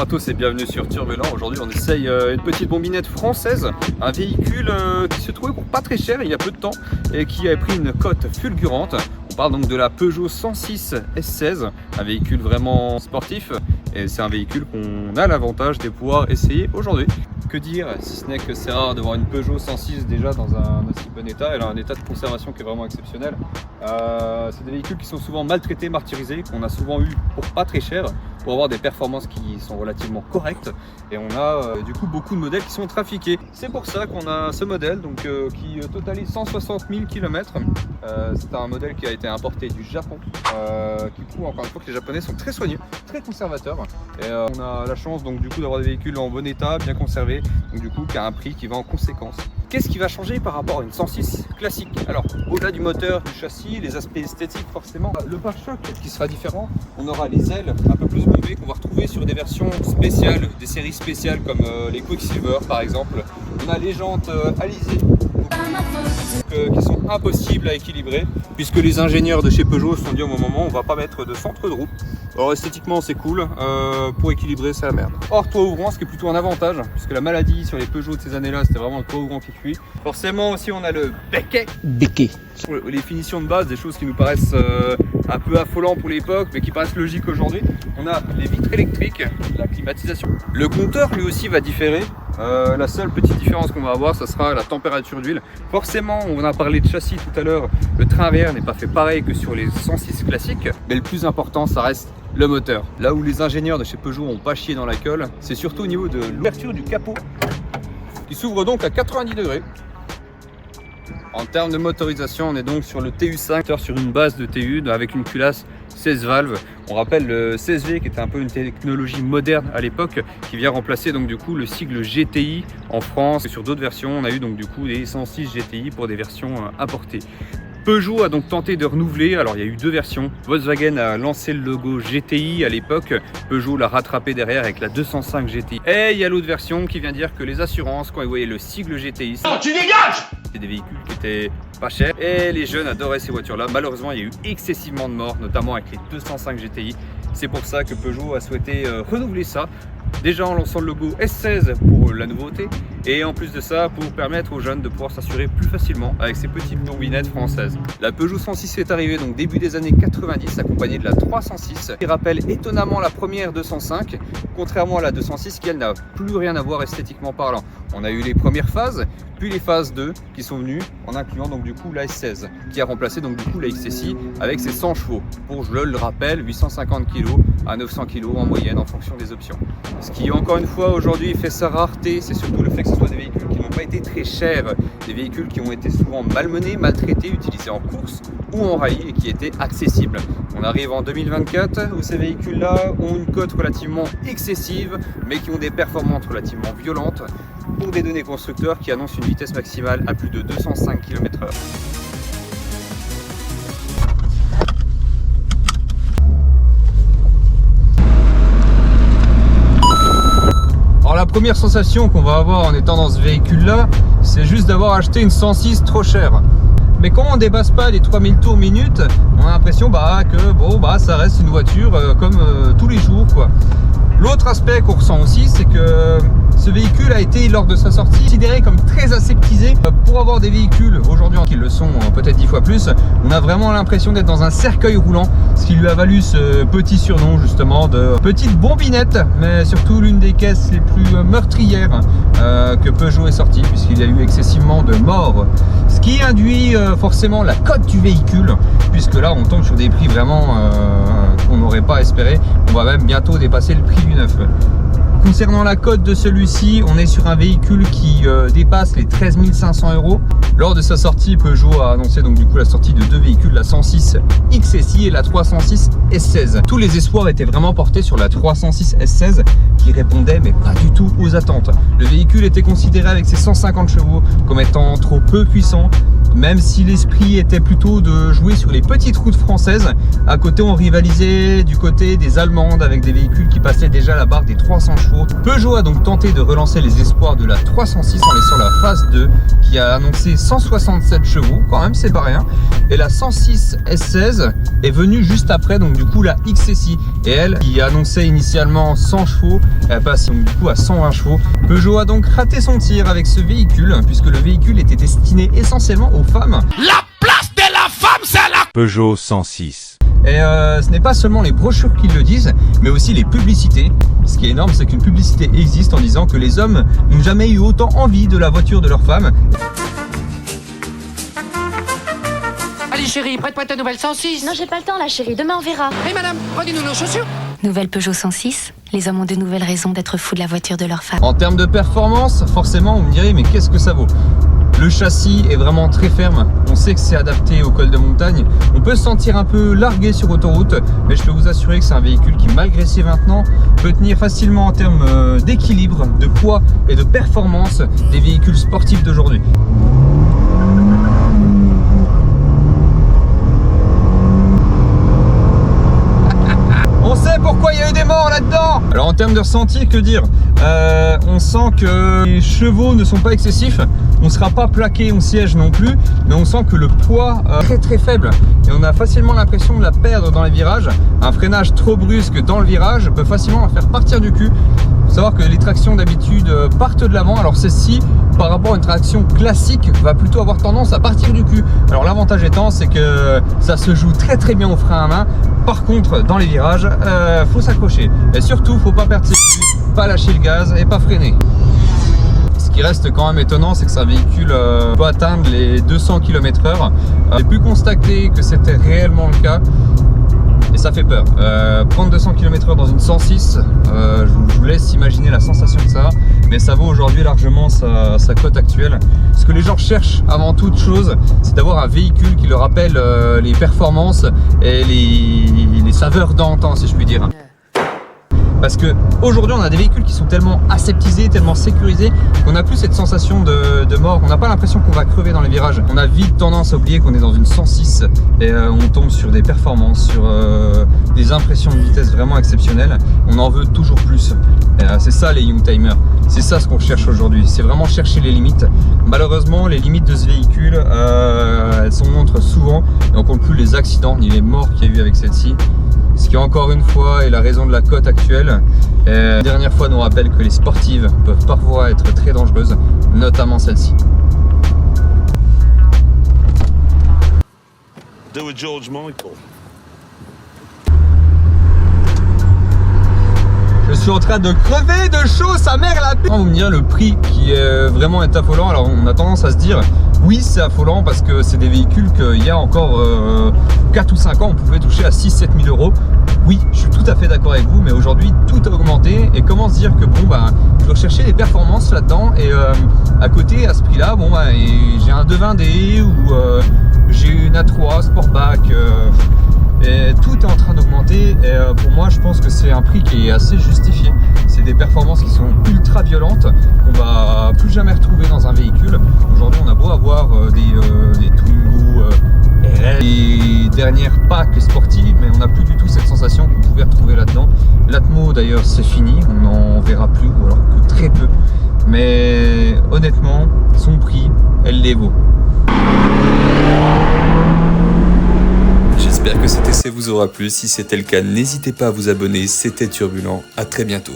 tous et bienvenue sur Turbulent. Aujourd'hui on essaye une petite bombinette française, un véhicule qui se trouvait pour pas très cher il y a peu de temps et qui a pris une cote fulgurante. On parle donc de la Peugeot 106 S16, un véhicule vraiment sportif et c'est un véhicule qu'on a l'avantage de pouvoir essayer aujourd'hui. Que dire si ce n'est que c'est rare de voir une Peugeot 106 déjà dans un aussi bon état. Elle a un état de conservation qui est vraiment exceptionnel. C'est des véhicules qui sont souvent maltraités, martyrisés, qu'on a souvent eu pour pas très cher, pour avoir des performances qui sont relativement correctes. Et on a du coup beaucoup de modèles qui sont trafiqués. C'est pour ça qu'on a ce modèle donc, qui totalise 160 000 km. C'est un modèle qui a été importé du Japon, qui prouve encore une fois que les Japonais sont très soigneux, très conservateurs. Et on a la chance donc du coup d'avoir des véhicules en bon état, bien conservés, donc du coup qui a un prix qui va en conséquence. Qu'est-ce qui va changer par rapport à une 106 classique? Alors au-delà du moteur, du châssis, les aspects esthétiques forcément, le pare-choc qui sera différent, on aura les ailes un peu plus bombées qu'on va retrouver sur des versions spéciales, des séries spéciales comme les Quicksilver par exemple. On a les jantes alisées qui sont impossibles à équilibrer puisque les ingénieurs de chez Peugeot se sont dit au moment on va pas mettre de centre de roue. Alors esthétiquement c'est cool, pour équilibrer c'est la merde. Or toit ouvrant, ce qui est plutôt un avantage puisque la maladie sur les Peugeot de ces années là c'était vraiment le toit ouvrant qui cuit. Forcément aussi on a le béquet. Sur les finitions de base, des choses qui nous paraissent un peu affolantes pour l'époque mais qui paraissent logiques aujourd'hui. On a les vitres électriques, la climatisation. Le compteur lui aussi va différer. La seule petite différence qu'on va avoir, ça sera la température d'huile. Forcément, on a parlé de châssis tout à l'heure, le train arrière n'est pas fait pareil que sur les 106 classiques, mais le plus important, ça reste le moteur. Là où les ingénieurs de chez Peugeot n'ont pas chié dans la colle, c'est surtout au niveau de l'ouverture du capot, qui s'ouvre donc à 90 degrés. En termes de motorisation, on est donc sur le TU5, sur une base de TU avec une culasse 16 valves. On rappelle le 16V qui était un peu une technologie moderne à l'époque qui vient remplacer donc du coup le sigle GTI en France. Et sur d'autres versions, on a eu donc du coup des 106 GTI pour des versions importées. Peugeot a donc tenté de renouveler, alors il y a eu deux versions. Volkswagen a lancé le logo GTI à l'époque, Peugeot l'a rattrapé derrière avec la 205 GTI. Et il y a l'autre version qui vient dire que les assurances, quand ils voyaient le sigle GTI, non, tu dégages! C'est des véhicules qui étaient pas chers et les jeunes adoraient ces voitures là. Malheureusement il y a eu excessivement de morts, notamment avec les 205 GTI. C'est pour ça que Peugeot a souhaité renouveler ça. Déjà en lançant le logo S16 pour la nouveauté et en plus de ça pour permettre aux jeunes de pouvoir s'assurer plus facilement avec ces petites bourbinettes françaises. La Peugeot 106 est arrivée donc début des années 90 accompagnée de la 306 qui rappelle étonnamment la première 205 contrairement à la 206 qui elle n'a plus rien à voir esthétiquement parlant. On a eu les premières phases puis les phases 2 qui sont venues en incluant donc du coup la S16 qui a remplacé donc du coup la XSI avec ses 100 chevaux pour, je le rappelle, 850 kg à 900 kg en moyenne en fonction des options. Ce qui encore une fois aujourd'hui fait sa rareté, c'est surtout le fait que ce soit des véhicules qui n'ont pas été très chers, des véhicules qui ont été souvent malmenés, maltraités, utilisés en course ou en rallye et qui étaient accessibles. On arrive en 2024 où ces véhicules-là ont une cote relativement excessive mais qui ont des performances relativement violentes pour des données constructeurs qui annoncent une vitesse maximale à plus de 205 km/h. Alors la première sensation qu'on va avoir en étant dans ce véhicule là, c'est juste d'avoir acheté une 106 trop chère. Mais quand on ne dépasse pas les 3000 tours minute, on a l'impression que ça reste une voiture comme tous les jours quoi. L'autre aspect qu'on ressent aussi, c'est que ce véhicule a été, lors de sa sortie, considéré comme très aseptisé. Pour avoir des véhicules aujourd'hui qui le sont peut-être 10 fois plus, on a vraiment l'impression d'être dans un cercueil roulant, ce qui lui a valu ce petit surnom justement de petite bombinette, mais surtout l'une des caisses les plus meurtrières que Peugeot ait sorti, puisqu'il y a eu excessivement de morts. Ce qui induit forcément la cote du véhicule, puisque là on tombe sur des prix vraiment qu'on n'aurait pas espéré. On va même bientôt dépasser le prix du neuf. Concernant la cote de celui-ci, on est sur un véhicule qui dépasse les 13 500 €. Lors de sa sortie, Peugeot a annoncé donc du coup la sortie de deux véhicules, la 106 XSI et la 306 S16. Tous les espoirs étaient vraiment portés sur la 306 S16 qui répondait mais pas du tout aux attentes. Le véhicule était considéré avec ses 150 chevaux comme étant trop peu puissant Même si l'esprit était plutôt de jouer sur les petites routes françaises, à côté on rivalisait du côté des allemandes avec des véhicules qui passaient déjà la barre des 300 chevaux. Peugeot a donc tenté de relancer les espoirs de la 306 en laissant la phase 2 qui a annoncé 167 chevaux, quand même c'est pas rien. Et la 106 S16 est venue juste après, donc du coup la XSI. Et elle, qui annonçait initialement 100 chevaux, elle passe donc du coup à 120 chevaux. Peugeot a donc raté son tir avec ce véhicule, puisque le véhicule était destiné essentiellement aux femmes. La place de la femme, c'est la Peugeot 106. Et ce n'est pas seulement les brochures qui le disent, mais aussi les publicités. Ce qui est énorme, c'est qu'une publicité existe en disant que les hommes n'ont jamais eu autant envie de la voiture de leur femme. Allez chérie, prête-moi ta nouvelle 106. Non, j'ai pas le temps là, chérie. Demain, on verra. Hé madame, prenez-nous nos chaussures. Nouvelle Peugeot 106, les hommes ont de nouvelles raisons d'être fous de la voiture de leur femme. En termes de performance, forcément, vous me direz, mais qu'est-ce que ça vaut? Le châssis est vraiment très ferme. On sait que c'est adapté au col de montagne. On peut se sentir un peu largué sur autoroute, mais je peux vous assurer que c'est un véhicule qui, malgré ses 20 ans, peut tenir facilement en termes d'équilibre, de poids et de performance des véhicules sportifs d'aujourd'hui. On sait pourquoi il y a eu des morts là-dedans. Alors en termes de ressenti, que dire, on sent que les chevaux ne sont pas excessifs. On ne sera pas plaqué au siège non plus, mais on sent que le poids est très faible. Et on a facilement l'impression de la perdre dans les virages. Un freinage trop brusque dans le virage peut facilement la faire partir du cul. Il faut savoir que les tractions d'habitude partent de l'avant, alors celle-ci, par rapport à une traction classique, va plutôt avoir tendance à partir du cul. Alors l'avantage étant, c'est que ça se joue très bien au frein à main. Par contre, dans les virages, faut s'accrocher. Et surtout, faut pas perdre ses pieds, pas lâcher le gaz et pas freiner. Ce qui reste quand même étonnant, c'est que ce véhicule peut atteindre les 200 km/h. J'ai pu constater que c'était réellement le cas. Et ça fait peur. Prendre 200 km/h dans une 106, je vous laisse imaginer la sensation que ça a. Mais ça vaut aujourd'hui largement sa cote actuelle. Ce que les gens cherchent avant toute chose, c'est d'avoir un véhicule qui leur rappelle les performances et les saveurs d'antan, si je puis dire. Parce que aujourd'hui on a des véhicules qui sont tellement aseptisés, tellement sécurisés qu'on n'a plus cette sensation de mort. On n'a pas l'impression qu'on va crever dans les virages. On a vite tendance à oublier qu'on est dans une 106 et on tombe sur des performances, sur des impressions de vitesse vraiment exceptionnelles. On en veut toujours plus. C'est ça les Youngtimers. C'est ça ce qu'on cherche aujourd'hui. C'est vraiment chercher les limites. Malheureusement, les limites de ce véhicule, elles se montrent souvent. Et on compte plus les accidents ni les morts qu'il y a eu avec celle-ci. Ce qui encore une fois est la raison de la cote actuelle. La dernière fois nous rappelle que les sportives peuvent parfois être très dangereuses, notamment celle-ci. Do a George Michael. Je suis en train de crever de chaud, sa mère la p***. Vous me direz le prix qui est vraiment affolant. Alors on a tendance à se dire oui c'est affolant parce que c'est des véhicules qu'il y a encore 4 ou 5 ans on pouvait toucher à 6-7 000 euros. Oui, je suis tout à fait d'accord avec vous, mais aujourd'hui tout a augmenté et comment se dire que bon bah je vais rechercher des performances là-dedans et à côté à ce prix là bon bah j'ai un 220D ou j'ai une A3 Sportback. Et tout est en train d'augmenter et pour moi je pense que c'est un prix qui est assez justifié. C'est des performances qui sont ultra violentes qu'on va plus jamais retrouver dans un véhicule. Aujourd'hui on a beau avoir des Twingo RL, les dernières packs sportives, mais on n'a plus du tout cette sensation qu'on pouvait retrouver là-dedans. L'Atmo d'ailleurs c'est fini, on n'en verra plus ou alors que très peu. Mais honnêtement son prix elle les vaut. J'espère que cet essai vous aura plu. Si c'était le cas, n'hésitez pas à vous abonner. C'était Turbulent. À très bientôt.